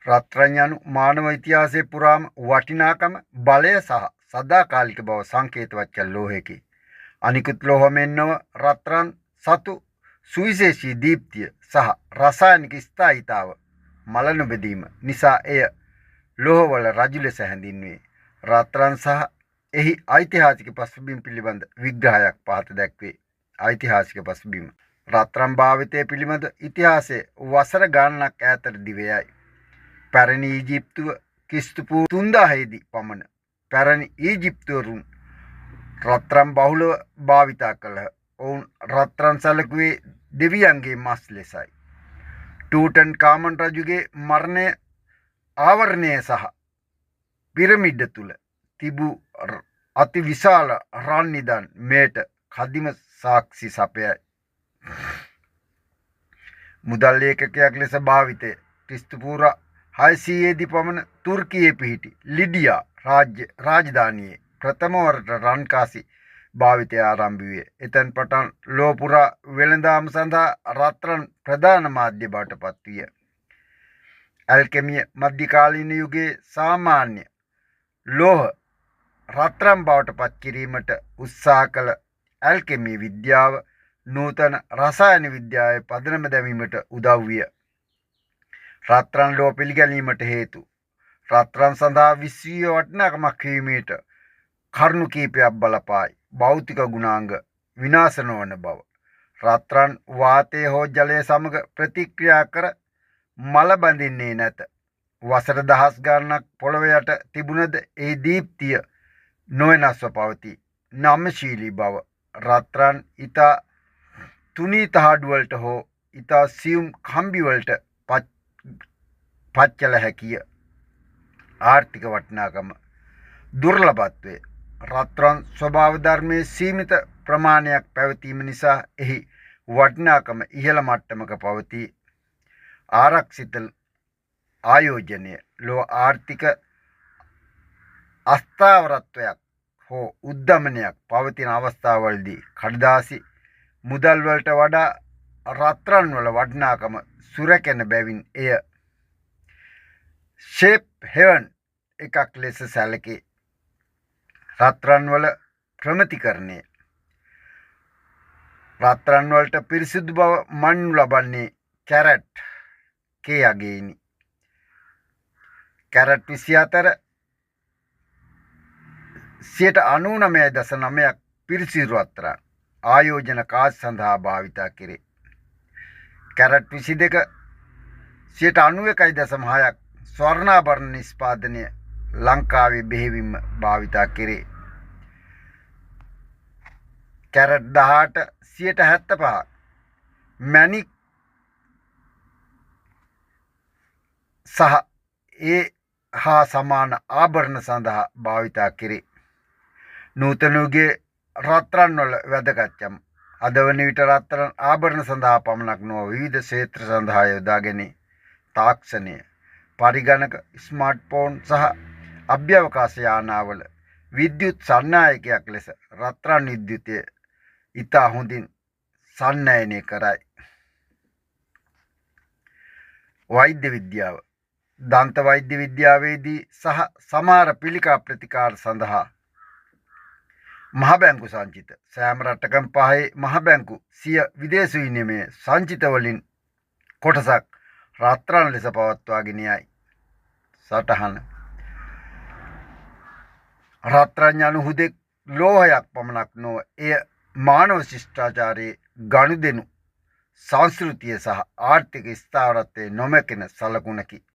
රත්රන් යනු මානව ඉතිහාසයේ පුරාම වටිනාකම බලය සහ සදාකාලික බව සංකේතවත් කළ ලෝහයකි. අනිකුත් ලෝහ මෙන් නොව රත්රන් සතු සුවිශේෂී දීප්තිය සහ රසායනික ස්ථායීතාව මල නොබෙදීම නිසා එය ලෝහවල රජු ලෙස හැඳින්වේ. රත්රන් සහ එහි ඓතිහාසික පසුබිම් පිළිබඳ විග්‍රහයක් පහත දැක්වේ. ඓතිහාසික පසුබිම රත්රන් භාවිතය පිළිබඳ ඉතිහාසයේ වසර ගණනක් ඈතට දිවයයි. පැරණි ඊජිප්තුව ක්‍රිස්තු 3000 දී පමණ පැරණි ඊජිප්තුවරුන් රත්රන් බහුලව භාවිතා කළහ. ඔවුන් රත්රන් සැලකුවේ දෙවියන්ගේ මස් ලෙසයි. ටූටන් කාමන් රජුගේ මරණය ආවරණය සහ පිරමිඩ තුල තිබූ අති විශාල රන් නිදන් මෙයට කදිම සාක්ෂි සපයයි. මුදල් ඒකකයක් ලෙස භාවිතය ක්‍රිස්තු පූර්ව 600 දී පමණ තුර්කියේ පිහිටි ලිඩියා රාජධානියේ ප්‍රථම වරට රන් කාසි භාවිතය ආරම්භ විය. එතෙන් පටන් ලොව පුරා වෙළඳාම සඳහා රත්රන් ප්‍රධාන මාධ්‍ය බවට පත් විය. ඇල්කෙමිය මධ්‍යකාලීන යුගයේ සාමාන්‍ය ලෝහ රත්රන් බවට පත් කිරීමට උත්සාහ කළ ඇල්කෙමි විද්‍යාව නූතන රසායන විද්‍යාවේ පදනම දැමීමට උදව් විය. රත්රන් ලෝහ පිළිගැනීමට හේතු රත්රන් සඳහා විශ්වීය වටිනාකමක් වීමට කරුණු කීපයක් බලපායි. භෞතික ගුණාංග විනාශ නොවන බව. රත්රන් වාතය හෝ ජලය සමග ප්‍රතික්‍රියා කර මල බඳින්නේ නැත. වසර දහස් ගණනක් පොළොව යට තිබුණද ඒ දීප්තිය නොවෙනස්ව පවතී. නම්‍යශීලී බව. රත්රන් ඊතා තුනී තහඩු වලට හෝ ඊතා සියුම් කම්බි වලට පත් කළ හැකිය. ආර්ථික වටිනාකම දුර්ලභත්වය. රත්රන් ස්වභාව ධර්මයේ සීමිත ප්‍රමාණයක් පැවතීම නිසා එහි වටිනාකම ඉහළ මට්ටමක පවතී. ආරක්ෂිත ආයෝජනය ලෝහ ආර්ථික අස්ථාවරත්වයක් හෝ උද්දමනයක් පවතින අවස්ථාවලදී කඩදාසි මුදල් වලට වඩා රත්රන් වල වටිනාකම සුරැකෙන බැවින් එය ෂේප් හෙවන් එකක් ලෙස සැලකේ. රත්රන් වල ප්‍රමිතිකරණය. රත්රන් වලට පිරිසිදු බව මන්නු ලබන්නේ කැරට් K අගේනි. කැරට් 24 99.9% පිරිසිදු රත්රන් ආයෝජන කාච් සඳහා භාවිතා කෙරේ. කැරට් 22 91.6% ස්වර්ණාභරණ නිෂ්පාදනය ලංකාවේ බෙහෙවින්ම භාවිතා කෙරේ. කැරට් 18 75% මැණික් සහ ඒ හා සමාන ආභරණ සඳහා භාවිතා කෙරේ. නූතන යුගයේ රත්රන් වල වැදගත්කම අද වන විට රත්රන් ආභරණ සඳහා පමණක් නොව විවිධ ක්ෂේත්‍ර සඳහා යොදා ගැනේ. තාක්ෂණය පරිගණක ස්මාර්ට්ෆෝන් සහ අභ්‍යවකාශ යානාවල විද්‍යුත් සන්නායකයක් ලෙස රත්රන් විද්‍යුතය ඉතා හොඳින් සන්නයනය කරයි. වෛද්‍ය විද්‍යාව දන්ත වෛද්‍ය විද්‍යාවේදී සහ සමහර පිළිකා ප්‍රතිකාර සඳහා මහ බැංකු සංචිත සෑම රටකම පහේ මහ බැංකු සිය විදේශ විනිමය සංචිත වලින් කොටසක් රත්රන් ලෙස පවත්වාගෙන යයි. සටහන රත්රන් යනු හුදෙක් ලෝහයක් පමණක් නොව එය මානව ශිෂ්ටාචාරයේ ගනුදෙනු සංස්කෘතිය සහ ආර්ථික ස්ථාවරත්වයේ නොමැකෙන සලකුණකි.